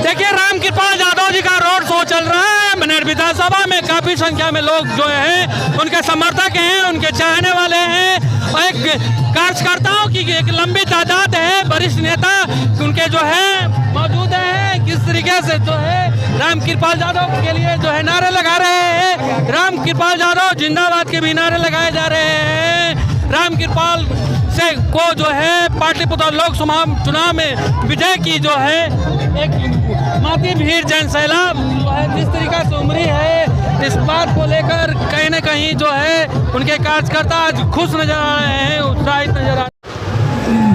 देखिए रामकृपाल यादव जी का road show चल रहा है मनेर विधानसभा में। काफी संख्या में लोग जो है उनके समर्थक हैं, उनके चाहने वाले हैं। एक कार्यकर्ताओं की एक लंबी तादाद है, वरिष्ठ नेता उनके जो है मौजूद हैं। किस तरीके से जो है रामकृपाल यादव के लिए जो है नारे लगा रहे हैं। रामकृपाल यादव जिंदाबाद के भी नारे लगाए जा रहे हैं। रामकृपाल से को जो है पाटलिपुत्र लोकसभा चुनाव में विजय की जो है एक माती भीड़ जन सैलाब जो है जिस तरीके से उमड़ी है, इस बात को लेकर कहीं न कहीं जो है उनके कार्यकर्ता आज खुश नजर आ रहे हैं, उत्साहित नजर आ रहे हैं।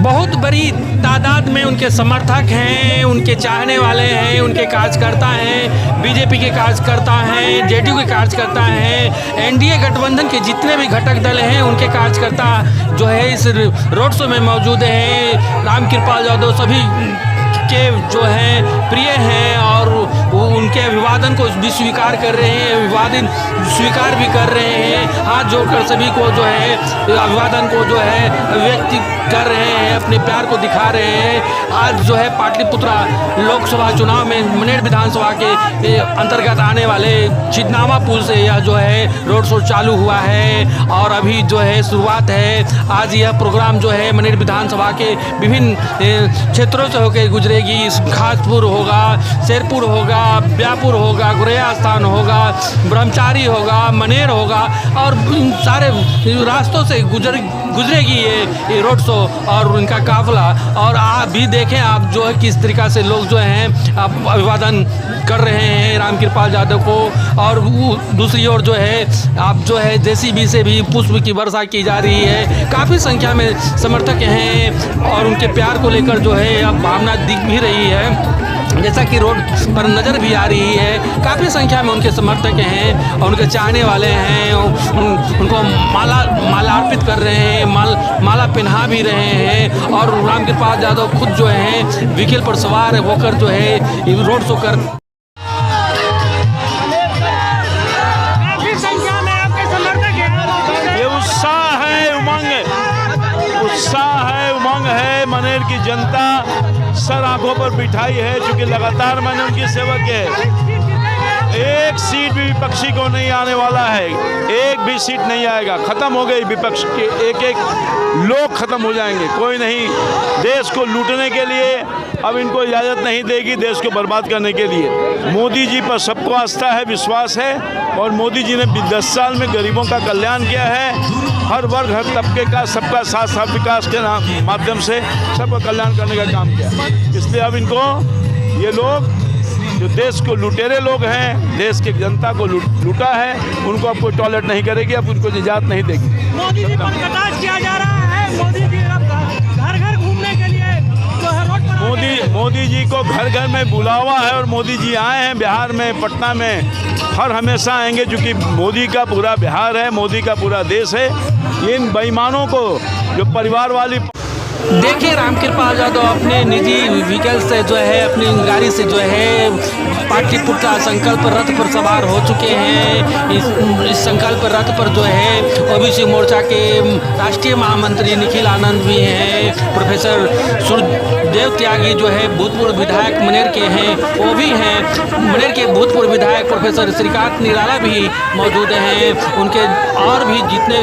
बहुत बड़ी तादाद में उनके समर्थक हैं, उनके चाहने वाले हैं, उनके कार्यकर्ता हैं, बीजेपी के कार्यकर्ता हैं, जेडीयू के कार्यकर्ता हैं, एनडीए गठबंधन के जितने भी घटक दल हैं उनके कार्यकर्ता जो है इस रोड शो में मौजूद हैं। रामकृपाल यादव सभी के जो है प्रिय हैं और उनके अभिवादन को भी स्वीकार कर रहे हैं, अभिवादन स्वीकार भी कर रहे हैं। हाथ जोड़कर सभी को जो है अभिवादन को जो है व्यक्त कर रहे हैं, अपने प्यार को दिखा रहे हैं। आज जो है पाटलिपुत्र लोकसभा चुनाव में मनेर विधानसभा के अंतर्गत आने वाले चितनावा पुल से यह जो है रोड शो चालू हुआ है और अभी जो है शुरुआत है। आज यह प्रोग्राम जो है मनेर विधानसभा के विभिन्न क्षेत्रों से होकर गुजरेगी। घासपुर होगा, शेरपुर होगा, ब्यापुर होगा, गुरैया स्थान होगा, ब्रह्मचारी होगा, मनेर होगा और सारे रास्तों से गुजरेगी ये रोड शो और उनका काफिला। और आप भी देखें आप जो है किस तरीक़ा से लोग जो हैं आप अभिवादन कर रहे हैं रामकृपाल यादव को। और दूसरी ओर जो है आप जो है जेसीबी से भी पुष्प की वर्षा की जा रही है। काफ़ी संख्या में समर्थक हैं और उनके प्यार को लेकर जो है अब भावना दिख भी रही है, जैसा कि रोड पर नज़र भी आ रही है। काफ़ी संख्या में उनके समर्थक हैं और उनके चाहने वाले हैं। उनको माला अर्पित कर रहे हैं, माला पहना भी रहे हैं। और रामकृपाल यादव खुद जो हैं व्हीकल पर सवार होकर जो है रोड शो कर उमंग है। मनेर की जनता सर आंखों पर बिठाई है, क्योंकि लगातार मैंने उनकी सेवा की है। एक सीट भी विपक्षी को नहीं आने वाला है, एक भी सीट नहीं आएगा। खत्म हो गई विपक्ष के एक लोग खत्म हो जाएंगे। कोई नहीं देश को लूटने के लिए अब इनको इजाज़त नहीं देगी, देश को बर्बाद करने के लिए। मोदी जी पर सबको आस्था है, विश्वास है और मोदी जी ने 10 साल में गरीबों का कल्याण किया है। हर वर्ग हर तबके का सबका साथ साथ विकास के माध्यम से सबका कल्याण करने का काम किया। इसलिए अब इनको ये लोग जो देश को लुटेरे लोग हैं, देश की जनता को लूटा है, उनको अब कोई टॉयलेट नहीं करेगी, अब उनको निजात नहीं देगी। मोदी जी पर कटाक्ष किया जा रहा है। मोदी जी घर घर घूमने के लिए जो है रोड पर मोदी जी को घर घर में बुलावा है और मोदी जी आए हैं बिहार में, पटना में, हर हमेशा आएंगे, क्योंकि मोदी का पूरा बिहार है, मोदी का पूरा देश है। इन बेईमानों को जो परिवार वाली देखिए रामकृपाल यादव अपने निजी व्हीकल से जो है अपनी गाड़ी से जो है पाटलिपुत्र संकल्प रथ पर सवार हो चुके हैं। इस संकल्प रथ पर जो है ओबीसी मोर्चा के राष्ट्रीय महामंत्री निखिल आनंद भी हैं, प्रोफेसर सूर्यदेव त्यागी जो है भूतपूर्व विधायक मनेर के हैं वो भी हैं, मनेर के भूतपूर्व विधायक प्रोफेसर श्रीकांत निराला भी मौजूद हैं। उनके और भी जितने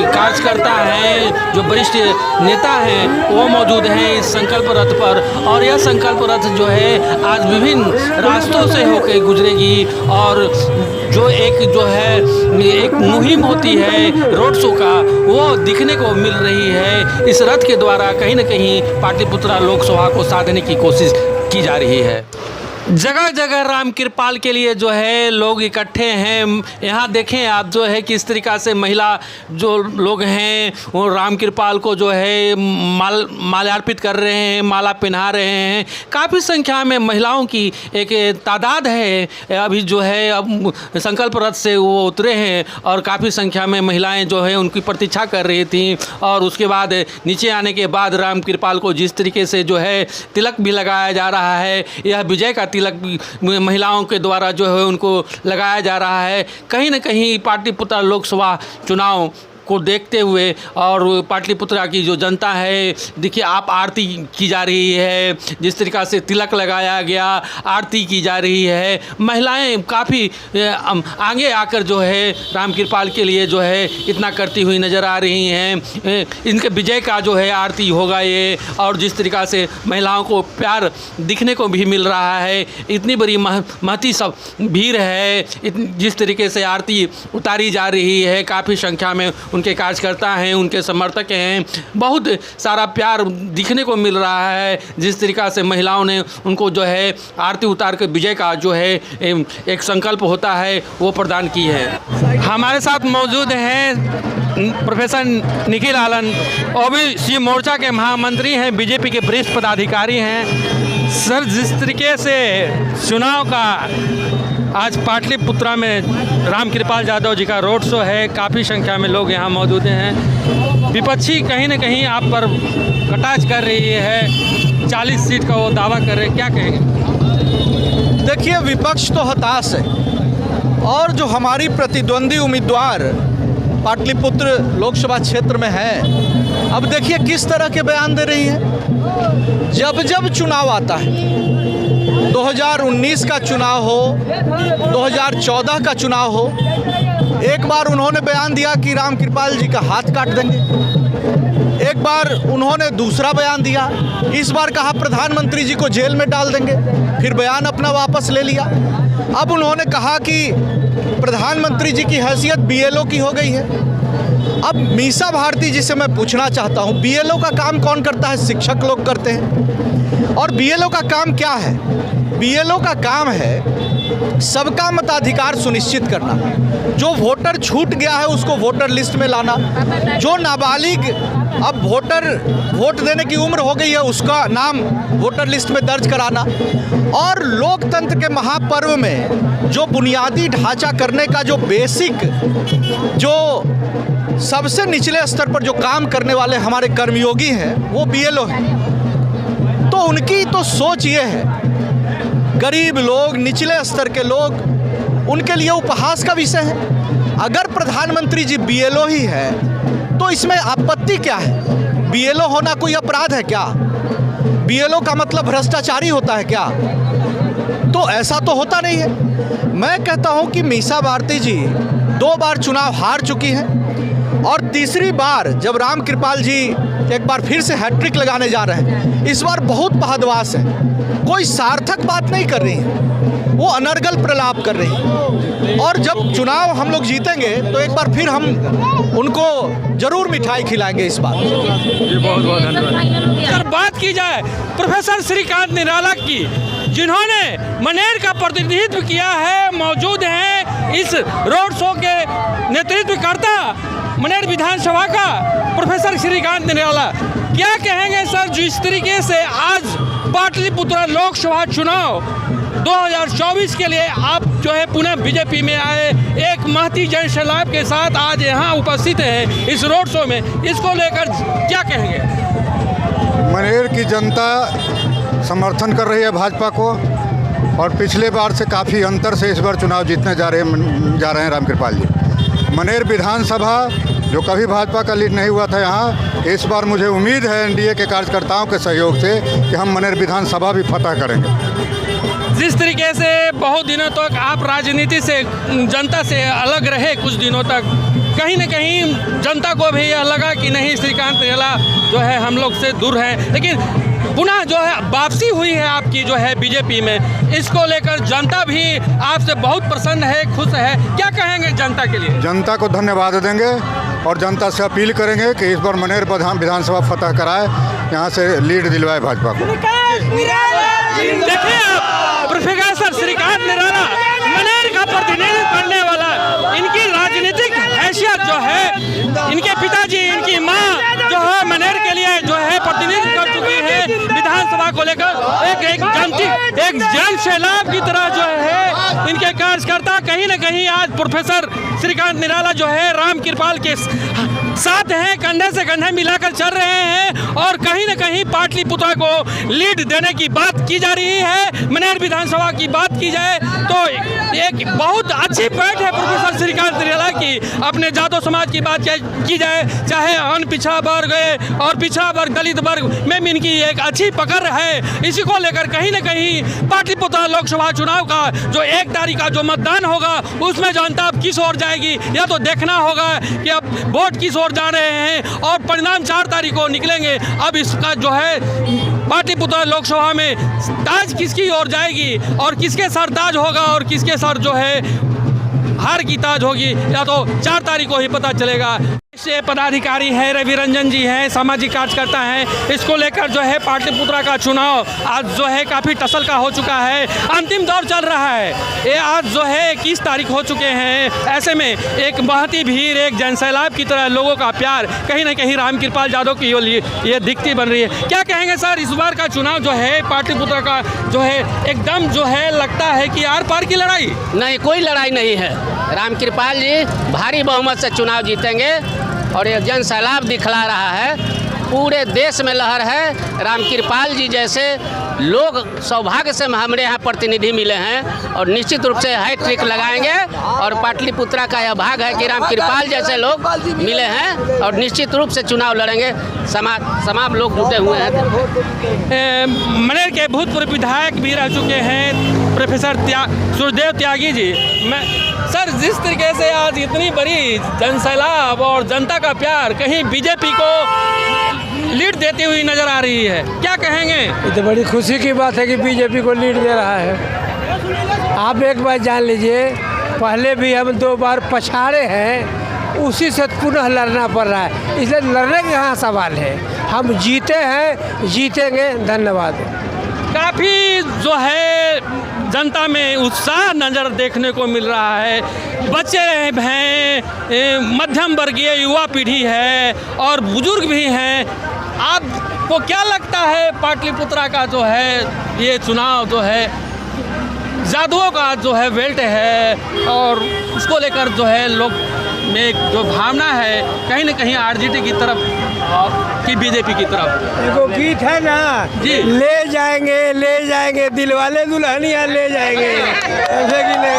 कार्यकर्ता हैं जो वरिष्ठ नेता हैं वो मौजूद हैं इस संकल्प रथ पर। और यह संकल्प रथ जो है आज विभिन्न रास्तों से होकर गुजरेगी और जो एक मुहिम होती है रोड शो का वो दिखने को मिल रही है। इस रथ के द्वारा कहीं न कहीं पाटलिपुत्र लोकसभा को साधने की कोशिश की जा रही है। जगह जगह रामकृपाल के लिए जो है लोग इकट्ठे हैं। यहाँ देखें आप जो है किस तरीक़ा से महिला जो लोग हैं वो रामकृपाल को जो है माल्यार्पित कर रहे हैं, माला पहना रहे हैं। काफ़ी संख्या में महिलाओं की एक तादाद है। अभी जो है अब संकल्प रथ से वो उतरे हैं और काफ़ी संख्या में महिलाएं जो है उनकी प्रतीक्षा कर रही थी। और उसके बाद नीचे आने के बाद रामकृपाल को जिस तरीके से जो है तिलक भी लगाया जा रहा है, यह विजय का तिलक महिलाओं के द्वारा जो है उनको लगाया जा रहा है। कहीं न कहीं पाटलिपुत्र लोकसभा चुनाव को देखते हुए और पाटलिपुत्रा की जो जनता है, देखिए आप आरती की जा रही है, जिस तरीक़ा से तिलक लगाया गया, आरती की जा रही है। महिलाएं काफ़ी आगे आकर जो है राम कृपाल के लिए जो है इतना करती हुई नज़र आ रही हैं। इनके विजय का जो है आरती होगा ये, और जिस तरीक़ा से महिलाओं को प्यार दिखने को भी मिल रहा है। इतनी बड़ी महती सब भीड़ है, जिस तरीके से आरती उतारी जा रही है, काफ़ी संख्या में उनके कार्यकर्ता हैं, उनके समर्थक हैं, बहुत सारा प्यार दिखने को मिल रहा है। जिस तरीक़ा से महिलाओं ने उनको जो है आरती उतार कर विजय का जो है एक संकल्प होता है वो प्रदान की है। हमारे साथ मौजूद हैं प्रोफेसर निखिल आलन, ओबीसी मोर्चा के महामंत्री हैं, बीजेपी के वरिष्ठ पदाधिकारी हैं। सर, जिस तरीके से चुनाव का आज पाटलिपुत्रा में राम कृपाल यादव जी का रोड शो है, काफ़ी संख्या में लोग यहाँ मौजूद हैं। विपक्षी कहीं ना कहीं आप पर कटाक्ष कर रही है, 40 सीट का वो दावा कर रहे हैं, क्या कहेंगे? देखिए, विपक्ष तो हताश है और जो हमारी प्रतिद्वंदी उम्मीदवार पाटलिपुत्र लोकसभा क्षेत्र में है, अब देखिए किस तरह के बयान दे रही है। जब जब चुनाव आता है, 2019 का चुनाव हो, 2014 का चुनाव हो, एक बार उन्होंने बयान दिया कि राम कृपाल जी का हाथ काट देंगे, एक बार उन्होंने दूसरा बयान दिया, इस बार कहा प्रधानमंत्री जी को जेल में डाल देंगे, फिर बयान अपना वापस ले लिया। अब उन्होंने कहा कि प्रधानमंत्री जी की हैसियत बीएलओ की हो गई है। अब मीसा भारती जी से मैं पूछना चाहता हूँ, बीएलओ का काम कौन करता है? शिक्षक लोग करते हैं। और बीएलओ का काम क्या है? बीएलओ का काम है सबका मताधिकार सुनिश्चित करना, जो वोटर छूट गया है उसको वोटर लिस्ट में लाना, जो नाबालिग अब वोट देने की उम्र हो गई है उसका नाम वोटर लिस्ट में दर्ज कराना, और लोकतंत्र के महापर्व में जो बुनियादी ढांचा करने का जो बेसिक, जो सबसे निचले स्तर पर जो काम करने वाले हमारे कर्मयोगी हैं वो बीएलओ हैं। तो उनकी तो सोच ये है, गरीब लोग, निचले स्तर के लोग, उनके लिए उपहास का विषय है। अगर प्रधानमंत्री जी बीएलओ ही है तो इसमें आपत्ति क्या है? बीएलओ होना कोई अपराध है क्या? बीएलओ का मतलब भ्रष्टाचारी होता है क्या? तो ऐसा तो होता नहीं है। मैं कहता हूं कि मीसा भारती जी 2 बार चुनाव हार चुकी हैं और तीसरी बार जब राम कृपाल जी एक बार फिर से हैट्रिक लगाने जा रहे हैं, इस बार बहुत बहदवास है, कोई सार्थक बात नहीं कर रही है, वो अनर्गल प्रलाप कर रही है। और जब चुनाव हम लोग जीतेंगे तो एक बार फिर हम उनको जरूर मिठाई खिलाएंगे इस बार। जी बहुत बहुत धन्यवाद। अगर बात की जाए प्रोफेसर श्रीकांत निराला की, जिन्होंने मनेर का प्रतिनिधित्व किया है, मौजूद हैं इस रोड शो के नेतृत्व करता मनेर विधानसभा का प्रोफेसर श्रीकांत निराला, क्या कहेंगे सर जिस तरीके से आज पाटलिपुत्रा लोकसभा चुनाव 2024 के लिए आप जो है पुनः बीजेपी में आए, एक महती जन सैलाब के साथ आज यहाँ उपस्थित हैं इस रोड शो में, इसको लेकर क्या कहेंगे? मनेर की जनता समर्थन कर रही है भाजपा को और पिछले बार से काफ़ी अंतर से इस बार चुनाव जीतने जा रहे हैं राम कृपाल जी। मनेर विधानसभा जो कभी भाजपा का लीड नहीं हुआ था यहाँ, इस बार मुझे उम्मीद है एनडीए के कार्यकर्ताओं के सहयोग से कि हम मनेर विधानसभा भी फतह करेंगे। जिस तरीके से बहुत दिनों तक आप राजनीति से, जनता से अलग रहे, कुछ दिनों तक कहीं न कहीं जनता को भी यह लगा कि नहीं श्रीकांत निराला जो है हम लोग से दूर है, लेकिन पुनः जो है वापसी हुई है आपकी जो है बीजेपी में, इसको लेकर जनता भी आपसे बहुत प्रसन्न है, खुश है, क्या कहेंगे जनता के लिए? देखिए, को धन्यवाद देंगे और जनता से अपील करेंगे कि इस बार मनेर विधानसभा फतह कराए, यहाँ से लीड दिलवाए भाजपा को। देखिए आप प्रोफेसर श्रीकांत निराला मनेर का प्रतिनिधित्व करने वाला, इनकी राजनीतिक हैसियत जो है, इनके पिताजी, इनकी माँ जो है मनेर के लिए जो है प्रतिनिधित्व कर चुकी है विधानसभा को लेकर, एक जन सैलाब की तरह जो है इनके कार्यकर्ता कहीं न कहीं आज प्रोफेसर श्रीकांत निराला जो है राम कृपाल के साथ हैं, कंधे से कंधे मिलाकर चल रहे हैं और कहीं न कहीं पाटलिपुत्र को लीड देने की बात की जा रही है। मनेर विधानसभा की बात की जाए तो एक बहुत अच्छी पॉइंट है प्रोफेसर श्रीकांत रियाला की। अपने जादव समाज की बात की जाए, चाहे अन पिछड़ा वर्ग और पिछड़ा वर्ग दलित वर्ग में इनकी एक अच्छी पकड़ है। इसी को लेकर कहीं न कहीं पाटलिपुत्र लोकसभा चुनाव का जो 1 तारीख का जो मतदान होगा उसमें जनता अब किस ओर जाएगी यह तो देखना होगा कि अब वोट किस ओर जा रहे हैं और परिणाम 4 तारीख को निकलेंगे। अब इसका जो है पाटलिपुत्र लोकसभा में ताज किसकी ओर जाएगी और किसके सर ताज होगा और किसके सर जो है हार की ताज होगी या तो 4 तारीख को ही पता चलेगा। से पदाधिकारी है, रवि रंजन जी हैं, सामाजिक कार्यकर्ता हैं। इसको लेकर जो है पाटलिपुत्र का चुनाव आज जो है काफ़ी टसल का हो चुका है, अंतिम दौर चल रहा है। ये आज जो है 21 तारीख हो चुके हैं। ऐसे में एक बहुत ही भीड़, एक जनसैलाब की तरह लोगों का प्यार कहीं ना कहीं रामकृपाल यादव की ये दिखती बन रही है। क्या कहेंगे सर, इस बार का चुनाव जो है पाटलिपुत्र का जो है एकदम जो है लगता है कि आर पार की लड़ाई? नहीं, कोई लड़ाई नहीं है। रामकृपाल जी भारी बहुमत से चुनाव जीतेंगे और ये जन सैलाब दिखला रहा है। पूरे देश में लहर है। रामकृपाल जी जैसे लोग सौभाग्य से हमारे यहाँ प्रतिनिधि मिले हैं और निश्चित रूप से हैट्रिक लगाएंगे और पाटलिपुत्र का यह भाग है कि रामकृपाल जैसे लोग मिले हैं और निश्चित रूप से चुनाव लड़ेंगे। तमाम लोग जुटे हुए हैं। मनेर के भूतपूर्व विधायक भी रह चुके हैं प्रोफेसर सुरदेव त्यागी जी। सर, जिस तरीके से आज इतनी बड़ी जनसैलाब और जनता का प्यार कहीं बीजेपी को लीड देती हुई नजर आ रही है, क्या कहेंगे? ये तो बड़ी खुशी की बात है कि बीजेपी को लीड दे रहा है। आप एक बात जान लीजिए, पहले भी हम 2 बार पछाड़े हैं, उसी से पुनः लड़ना पड़ रहा है। इसलिए लड़ने का यहाँ सवाल है। हम जीते हैं, जीतेंगे। धन्यवाद। काफ़ी जो है जनता में उत्साह नज़र देखने को मिल रहा है। बच्चे हैं, मध्यम वर्गीय युवा पीढ़ी है और बुजुर्ग भी हैं। आपको क्या लगता है पाटलिपुत्र का जो है ये चुनाव जो है जादुओं का जो है बेल्ट है और उसको लेकर जो है लोग में एक जो भावना है कहीं ना कहीं आरजेडी की तरफ कि बीजेपी की तरफ? वो गीत है ना जी, ले जाएंगे दिल वाले दुल्हनिया ले जाएंगे, ऐसे कि नहीं?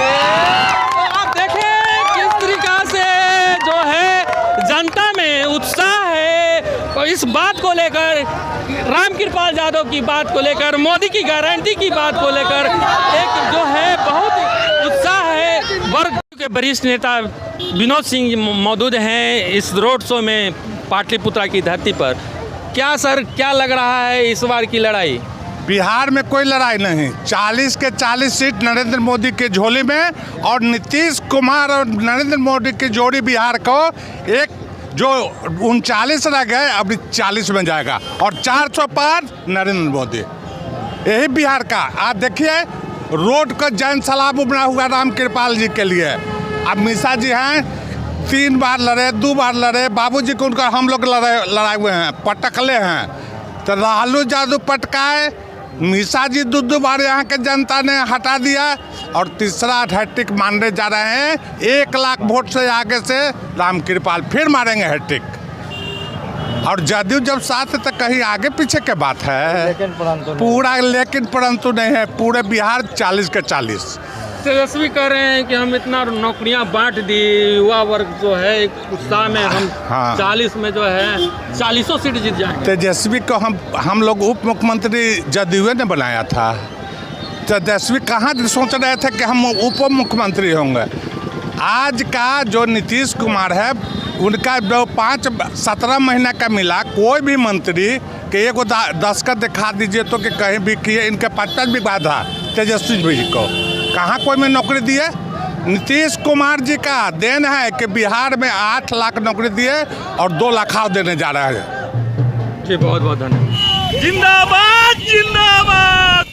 तो आप देखें किस तरीका से जो है जनता में उत्साह है और इस बात को लेकर, रामकृपाल यादव की बात को लेकर, मोदी की गारंटी की बात को लेकर एक जो है बहुत उत्साह है। वर्ग के वरिष्ठ नेता विनोद सिंह मौजूद हैं इस रोड शो में पाटलिपुत्र की धरती पर। क्या सर, क्या लग रहा है इस बार की लड़ाई? बिहार में कोई लड़ाई नहीं। 40 के 40 सीट नरेंद्र मोदी के झोली में और नीतीश कुमार और नरेंद्र मोदी की जोड़ी बिहार को एक जो 39 रह गए अभी 40 में जाएगा और 400 पार नरेंद्र मोदी। यही बिहार का आज देखिए रोड का जन सैलाब उमड़ा हुआ रामकृपाल जी के लिए। अब मिश्रा जी हैं, 3 बार लड़े, 2 बार लड़े, बाबूजी को उनका हम लोग लड़ाए हुए हैं, पटकले हैं। तो लालू यादव पटकाए, मिश्रा जी 2 बार यहाँ के जनता ने हटा दिया और तीसरा हैट्रिक मारने जा रहे हैं। 1 लाख वोट से आगे से रामकृपाल फिर मारेंगे हैट्रिक। और जदयू जब साथ है तो कहीं आगे पीछे के बात है, लेकिन परंतु नहीं है। पूरे बिहार 40 के 40। तेजस्वी कह रहे हैं कि हम इतना नौकरियां बांट दी, युवा वर्ग जो है उत्साह में हम 40 में जो है 40 सीट जीत जाएंगे। तेजस्वी को हम लोग उप मुख्यमंत्री जदयू ने बनाया था। तेजस्वी कहाँ सोच रहे थे कि हम उप मुख्यमंत्री होंगे। आज का जो नीतीश कुमार है उनका जो 17 महीना का मिला, कोई भी मंत्री के एक दस्खत दिखा दीजिए तो कि कहीं भी किए। इनके 50 बिगहा था तेजस्वी जी को, कहाँ कोई में नौकरी दिए? नीतीश कुमार जी का देन है कि बिहार में 8 लाख नौकरी दिए और 2 लाख देने जा रहे हैं। जी बहुत बहुत धन्यवाद। जिंदाबाद जिंदाबाद।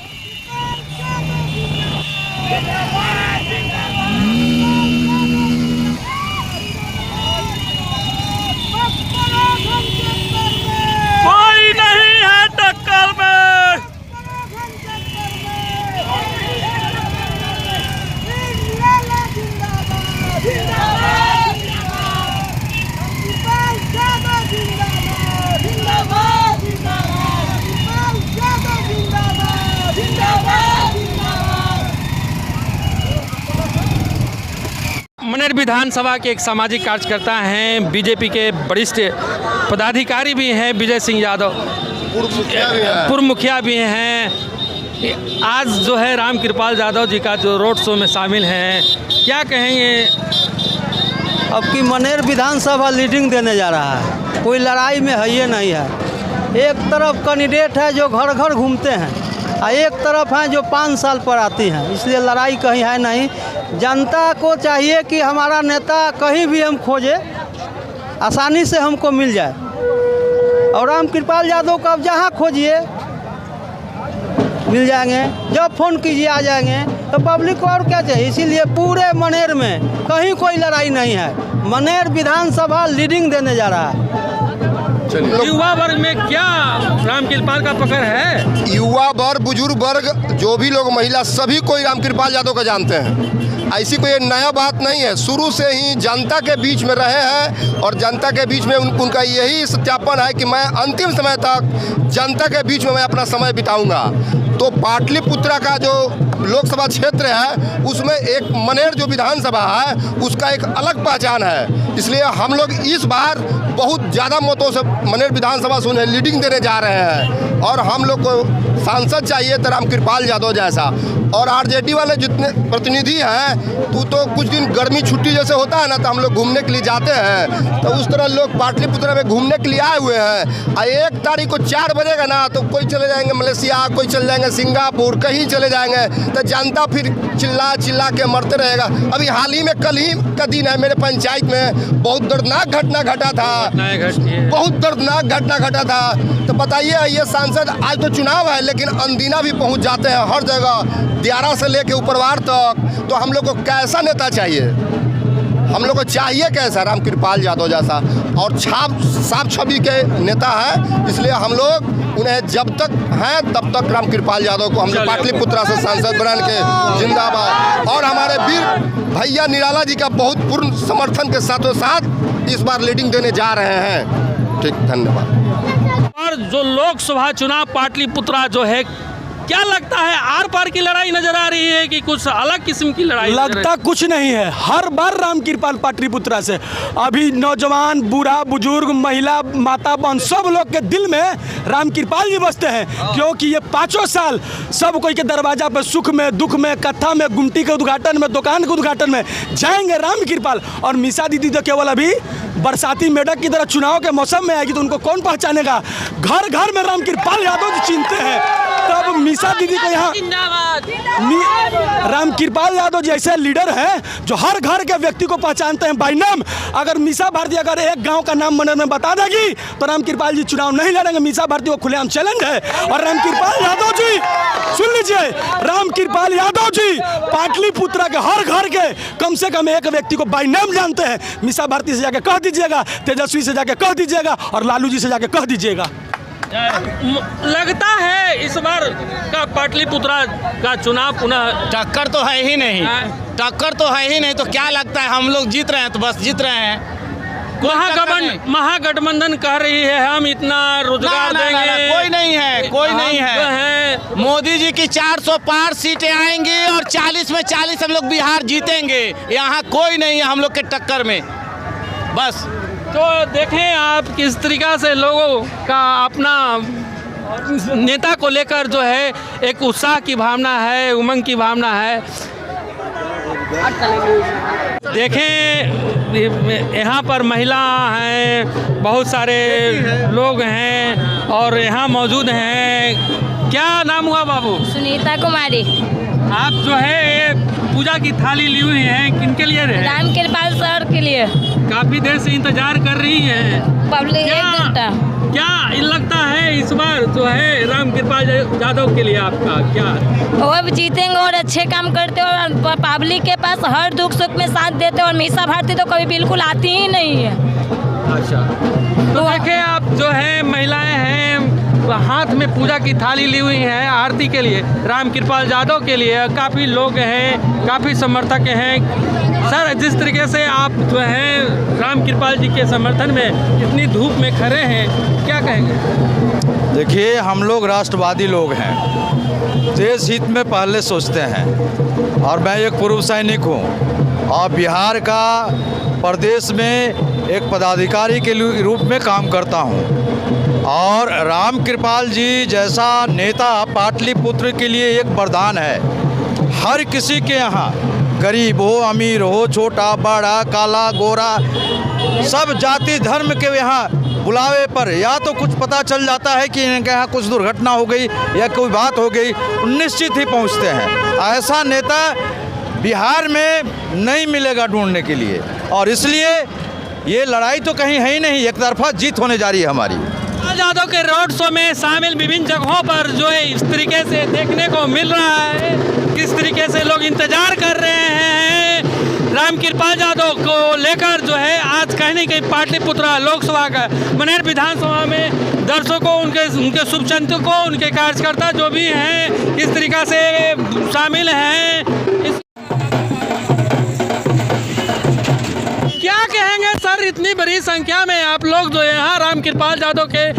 कोई नहीं है टक्कर में। जिंदाबाद विधानसभा के एक सामाजिक कार्यकर्ता हैं, बीजेपी के वरिष्ठ पदाधिकारी भी हैं, विजय सिंह यादव पूर्व मुखिया भी हैं। आज जो है राम कृपाल यादव जी का जो रोड शो में शामिल हैं, क्या कहेंगे? अब की मनेर विधानसभा लीडिंग देने जा रहा है, कोई लड़ाई में है ये नहीं है। एक तरफ कैंडिडेट है जो घर घर घूमते हैं और एक तरफ हैं जो 5 साल पर आती हैं, इसलिए लड़ाई कहीं है नहीं। जनता को चाहिए कि हमारा नेता कहीं भी हम खोजे आसानी से हमको मिल जाए, और राम कृपाल यादव को अब जहाँ खोजिए मिल जाएंगे, जब फ़ोन कीजिए आ जाएंगे। तो पब्लिक को और क्या चाहिए? इसीलिए पूरे मनेर में कहीं कोई लड़ाई नहीं है, मनेर विधानसभा लीडिंग देने जा रहा है। युवा वर्ग में क्या राम कृपाल का पकड़ है? युवा वर्ग, बुजुर्ग वर्ग, जो भी लोग, महिला, सभी कोई राम कृपाल यादव को जानते हैं। ऐसी कोई नया बात नहीं है, शुरू से ही जनता के बीच में रहे हैं और जनता के बीच में उनका यही सत्यापन है कि मैं अंतिम समय तक जनता के बीच में मैं अपना समय बिताऊंगा। तो पाटलिपुत्रा का जो लोकसभा क्षेत्र है उसमें एक मनेर जो विधानसभा है उसका एक अलग पहचान है, इसलिए हम लोग इस बार बहुत ज़्यादा मतों से मनेर विधानसभा से उन्हें लीडिंग देने जा रहे हैं। और हम लोग को सांसद चाहिए तो राम कृपाल यादव जैसा, और आरजेडी वाले जितने प्रतिनिधि हैं तो कुछ दिन गर्मी छुट्टी जैसे होता है ना, तो हम लोग घूमने के लिए जाते हैं, तो उस तरह लोग पाटलिपुत्रा में घूमने के लिए आए हुए हैं। 1 तारीख को 4 बजेगा ना तो कोई चले जाएंगे मलेशिया, कोई चले जाएंगे सिंगापुर, कहीं चले जाएंगे, तो जनता फिर चिल्ला चिल्ला के मरते रहेगा। अभी हाल ही में कल ही का दिन है, मेरे पंचायत में बहुत दर्दनाक घटना घटा था, बहुत दर्दनाक घटना घटा था। तो बताइए, ये सांसद आज तो चुनाव है लेकिन अंदीना भी पहुंच जाते हैं हर जगह, दियारा से लेके ऊपरवार तक। तो हम लोग को कैसा नेता चाहिए? हम लोग को चाहिए कैसा? राम कृपाल यादव जैसा, और साफ छवि के नेता है, इसलिए हम लोग उन्हें जब तक हैं तब तक राम कृपाल यादव को हम लोग पाटलिपुत्रा से सांसद बना के जिंदाबाद। और हमारे वीर भैया निराला जी का बहुत पूर्ण समर्थन के साथों साथ इस बार लीडिंग देने जा रहे हैं। ठीक, धन्यवाद। और जो लोकसभा चुनाव पाटलिपुत्रा जो है, क्या लगता है आर पार की लड़ाई नजर आ रही है कि कुछ अलग किस्म की लड़ाई? लगता कुछ नहीं है, हर बार राम कृपाल पाटलिपुत्रा से। अभी नौजवान, बूढ़ा, बुजुर्ग, महिला, माता बहन सब लोग के दिल में राम कृपाल जी बसते हैं, क्योंकि ये 5 साल सब कोई के दरवाजा पर सुख में, दुख में, कथा में, गुमटी के उद्घाटन में, दुकान के उद्घाटन में जाएंगे राम कृपाल। और मीसा दीदी तो केवल अभी बरसाती मेढक की तरह चुनाव के मौसम में आएगी तो उनको कौन पहचानेगा? घर घर में राम कृपाल यादव जी चिन्हते हैं। तब मीसा दीदी को यहाँ राम कृपाल यादव जैसे लीडर हैं जो हर घर के व्यक्ति को पहचानते हैं बाई नाम। अगर मीसा भारती अगर एक गांव का नाम मनेर में बता देगी तो राम कृपाल जी चुनाव नहीं लड़ेंगे। मीसा भारती को खुलेआम चैलेंज है। और राम कृपाल यादव जी, सुन लीजिए, राम कृपाल यादव जी पाटलिपुत्रा के हर घर के कम से कम एक व्यक्ति को बाई नाम जानते हैं। मीसा भारती से जाके कह दीजिएगा, तेजस्वी से जाके कह दीजिएगा और लालू जी से जाके कह दीजिएगा। लगता है इस बार का पाटलिपुत्रा का चुनाव पुनः टक्कर तो है ही नहीं, टक्कर तो है ही नहीं, तो क्या लगता है? हम लोग जीत रहे हैं तो बस जीत रहे हैं। महागठबंधन कह रही है हम इतना रोजगार देंगे। कोई नहीं है, कोई नहीं है। मोदी जी की 400 पार सीटें आएंगी और 40 में 40 हम लोग बिहार जीतेंगे। यहाँ कोई नहीं है हम लोग के टक्कर में, बस। तो देखें आप किस तरीका से लोगों का अपना नेता को लेकर जो है एक उत्साह की भावना है, उमंग की भावना है। देखें यहाँ पर महिला हैं, बहुत सारे लोग हैं और यहाँ मौजूद हैं। क्या नाम हुआ बाबू? सुनीता कुमारी। आप जो है पूजा की थाली ली हुई हैं, किनके लिए रहे? राम कृपाल सर के लिए। काफी देर से इंतजार कर रही हैं पब्लिक। क्या लगता है इस बार जो है राम कृपाल यादव के लिए आपका क्या? वो भी जीतेंगे और अच्छे काम करते और पब्लिक के पास हर दुख सुख में साथ देते। और मीसा भारती तो कभी बिल्कुल आती ही नहीं है। अच्छा, तो देखें आप जो है महिलाएं हैं, हाथ में पूजा की थाली ली हुई है आरती के लिए, राम कृपाल यादव के लिए। काफ़ी लोग हैं, काफ़ी समर्थक हैं। सर, जिस तरीके से आप जो हैं राम कृपाल जी के समर्थन में इतनी धूप में खड़े हैं, क्या कहेंगे? देखिए, हम लोग राष्ट्रवादी लोग हैं, देश हित में पहले सोचते हैं। और मैं एक पूर्व सैनिक हूँ और बिहार का प्रदेश में एक पदाधिकारी के रूप में काम करता हूँ। और राम कृपाल जी जैसा नेता पाटलिपुत्र के लिए एक वरदान है। हर किसी के यहाँ, गरीब हो अमीर हो, छोटा बड़ा काला गोरा, सब जाति धर्म के यहाँ बुलावे पर या तो कुछ पता चल जाता है कि इनके यहाँ कुछ दुर्घटना हो गई या कोई बात हो गई, निश्चित ही पहुँचते हैं। ऐसा नेता बिहार में नहीं मिलेगा ढूंढने के लिए, और इसलिए ये लड़ाई तो कहीं है ही नहीं, एक तरफा जीत होने जा रही है हमारी। यादव के रोड शो में शामिल विभिन्न जगहों पर जो है इस तरीके से देखने को मिल रहा है, किस तरीके से लोग इंतजार कर रहे हैं राम कृपाल यादव को लेकर। जो है आज कहीं न कहीं पाटलिपुत्र लोकसभा का मनेर विधानसभा में दर्शकों, उनके शुभचिंतकों, उनके कार्यकर्ता जो भी हैं इस तरीके से शामिल हैं। क्या कहेंगे सर, इतनी बड़ी संख्या में आप लोग जो है यहाँ राम कृपाल यादव के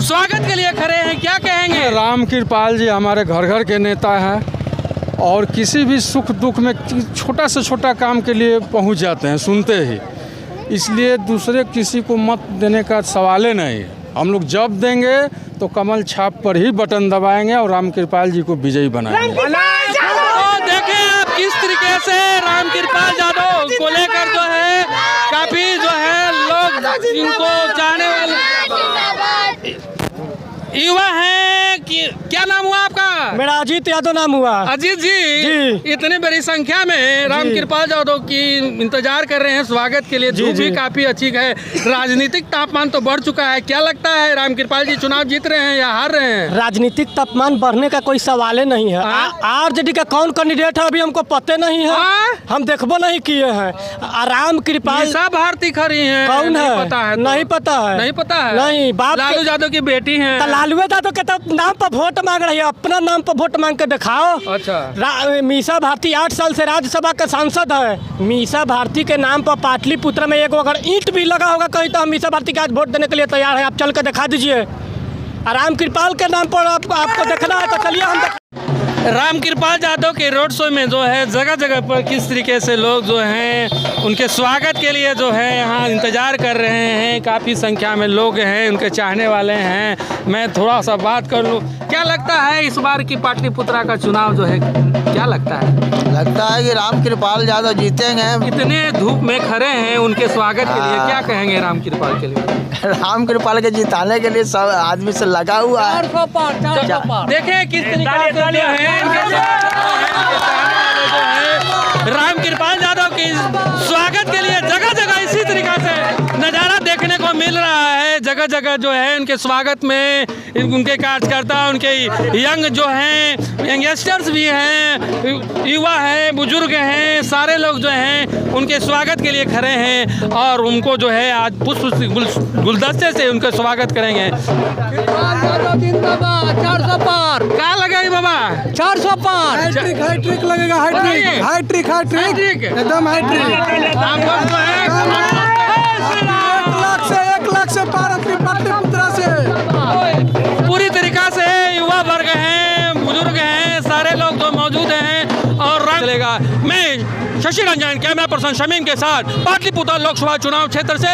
स्वागत के लिए खड़े हैं, क्या कहेंगे? राम कृपाल जी हमारे घर घर के नेता हैं और किसी भी सुख दुख में छोटा से छोटा काम के लिए पहुंच जाते हैं सुनते ही, इसलिए दूसरे किसी को मत देने का सवाल ही नहीं। हम लोग जब देंगे तो कमल छाप पर ही बटन दबाएंगे और राम कृपाल जी को विजयी बनाएंगे। तो देखें आप किस तरीके से राम कृपाल यादव को लेकर जो है काफी जो है लोग इनको चाहने वाले युवा हैं कि क्या नाम हुआ आपका? मेरा अजीत यादव नाम हुआ। अजीत जी, इतनी बड़ी संख्या में राम कृपाल यादव की इंतजार कर रहे हैं स्वागत के लिए। धूप भी काफी अच्छी है, राजनीतिक तापमान तो बढ़ चुका है, क्या लगता है राम कृपाल जी चुनाव जीत रहे हैं या हार रहे हैं? राजनीतिक तापमान बढ़ने का कोई सवाल नहीं है। आरजेडी का कौन कैंडिडेट है अभी हमको पता नहीं है, हम देखबो नहीं किए हैं। राम कृपाल भारती खड़ी है, कौन है पता है? नहीं पता है, नहीं पता है, नहीं। बाप लालू यादव की बेटी है। लालू यादव के तो नाम पर वोट मांग रही है, अपना नाम पर वोट मांग के दिखाओ। अच्छा। मीसा भारती 8 साल से राज्यसभा के सांसद है। मीसा भारती के नाम पर पाटलिपुत्र में एक अगर ईंट भी लगा होगा कहीं तो हम मीसा भारती के आज वोट देने के लिए तैयार है। आप चल कर दिखा दीजिए। राम कृपाल के नाम पर आपको देखना है तो चलिए हम राम कृपाल यादव के रोड शो में जो है जगह जगह पर किस तरीके से लोग जो हैं उनके स्वागत के लिए जो है यहाँ इंतज़ार कर रहे हैं। काफ़ी संख्या में लोग हैं, उनके चाहने वाले हैं। मैं थोड़ा सा बात कर लूँ, क्या लगता है इस बार की पाटलिपुत्रा का चुनाव जो है क्या लगता है? लगता है कि राम कृपाल यादव जीतेंगे। इतने धूप में खड़े हैं उनके स्वागत के लिए, क्या कहेंगे राम कृपाल के लिए? राम कृपाल के जिताने के लिए सब आदमी से लगा हुआ है। देखें किस तरीके से जो है राम कृपाल यादव के स्वागत के लिए जगह जगह इसी तरीके से नज़ारा देखने को मिल रहा है। जगह जगह जो है उनके स्वागत में उनके कार्यकर्ता, उनके यंग जो हैं, यंगस्टर्स भी हैं, युवा हैं, बुजुर्ग हैं, सारे लोग जो हैं उनके स्वागत के लिए खड़े हैं और उनको जो है आज पुष्प गुलदस्ते से उनका स्वागत करेंगे। 400 पार क्या लगेगी बाबा? 400 पार हाईट्रिक लगेगा। हाईट्रिक एकदम हाईट्रिक। आप लोग जो है 1 लाख से पार अपनी पाटलिपुत्रा से पूरी तरीका से युवा वर्ग हैं, बुजुर्ग हैं, सारे लोग जो मौजूद हैं और रंग चलेगा। मैं शशि रंजन, कैमरा पर्सन शमीम के साथ पाटलिपुत्र लोकसभा चुनाव क्षेत्र से।